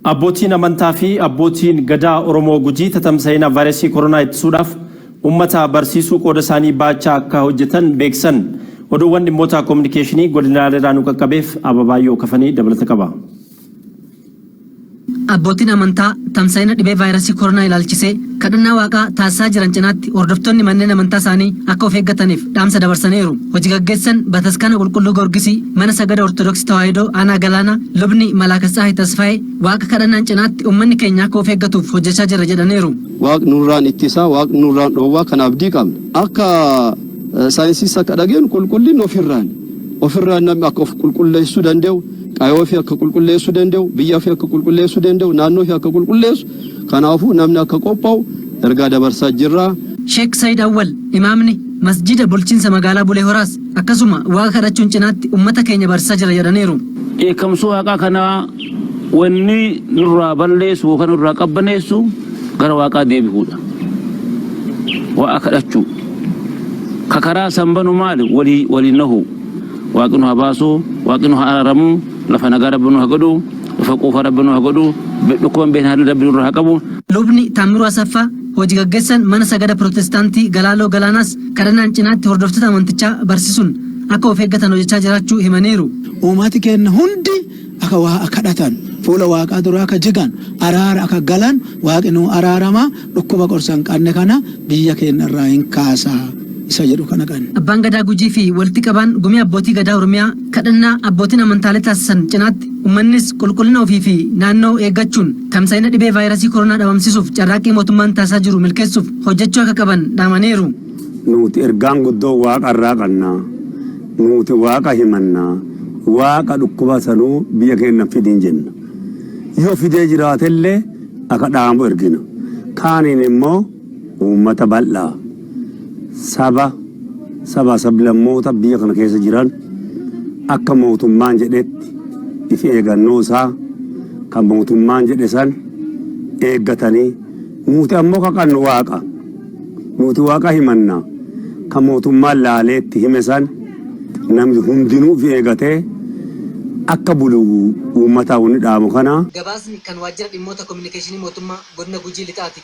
Abbootiin amantaa fi abbootiin gadaa Oromoo Gujii tatamsa'ina vayiraasii koronaa ittisuudhaaf ummata barsiisuu qooda isaanii baachaa akka hojjetan beeksan oduuwwan dhimmoota kominikeeshinii godinaalee nu qaqqabeef Ababaayyoo Kafanii dabalata qaba. Abbootiin amantaa tamsa'ina dhibee vayiraasii koronaa ilaalchisee kadhannaa waaqaa taasisaa jiran cinaatti hordoftoonni manneen amantaa isaanii akka of eeggataniif dhaamsa dabarsaniiru. Hojii gaggeessan Bataskaana Qulqulluu Goorgisii mana sagada Ortodoksii Tawaahidoo Aanaa Galaanaa lubni Malaakasaahi Tasfaayee waaqa kadhannaan cinaatti uummanni keenya akka of eeggatuuf hojjechaa jira jedhaniiru. Waaqni nurraan ittisaa, waaqni nurraan dhoowwaa kan abdii qabna. Akka saayinsii akka dhageenu qulqullin ofirraan namni akka of qulqulleessuu danda'u, qaayoo fi akka qulqulleessuu danda'u, biyyaa fi akka qulqulleessuu danda'u, naannoo fi akka qulqulleessu. Kanaafuu namni akka qophaa'u ergaa dabarsaa jirra. Sheek Said Awwal imaamni masjida bulchiinsa magaalaa Bulee Horaas akkasuma waaqa kadhachuun cinaatti uummata keenya barsiisaa jira jedhaniiru. Eekamsuu waaqaa kanaa wanni nurraa balleessu yookaan nurraa qabbaneessu gara waaqaa deebi'uudha. Waaqa kadhachuu kakaraa sanbanu maali walii nahu waaqni haa baasuu waaqni haa araramuu lafa nagaa rabbinu haa godhu lafa quufa rabbinu haa godhu dhukkuban beeknaa rabbinu irraa haa qabu. Lubni Taamiruu Asaffaa hojii gaggeessan mana sagada Pirotestaantii Galaaloo Galaanaas kadhannaan cinaatti hordoftoota amantichaa barsiisuun akka of eeggatan hojjechaa jiraachuu himaniiru. Uummati keenya hundi akka waa kadhatan fuula waaqaa duraa akka jigan araara akka galan waaqni nu araarama dhukkuba qorsan qabne kana biyya keenya irraa hin kaasaa isa jedhu kana kan. Abbaan gadaa Gujii fi walitti qabaan gumii abbootii gadaa Oromiyaa kadhannaa abbootiin amantaalee taasisan cinaatti uummannis qulqullina ofii fi naannoo eeggachuun tamsa'ina dhibee vaayiraasii koronaa dhabamsiisuuf carraaqqii mootummaan taasisaa jiru milkeessuuf hojjechuu akka qaban dhaamaniiru. Nuti ergaan guddoo waaqa irraa qabna. Nuti waaqa himanna. Waaqa dhukkuba sanuu biyya keenya fidiin jenna. Yoo fidee jiraatellee akka dhaamu ergina. Kaaniin immoo uummata bal'aa. Sablammoota biyya kana keessa jiran akka mootummaan jedhetti ifi eegannoo isaa kan mootummaan jedhe san eeggatanii nuti ammoo kaqannu waaqa. Nuti waaqa himanna kan mootummaan laaleetti hime san namni hundinuu fi eegatee akka bulu uummataa wani dhaamu kana. Gabaasni kan waajjira dhimmoota kominikeeshinii mootummaa godina Gujii lixaati.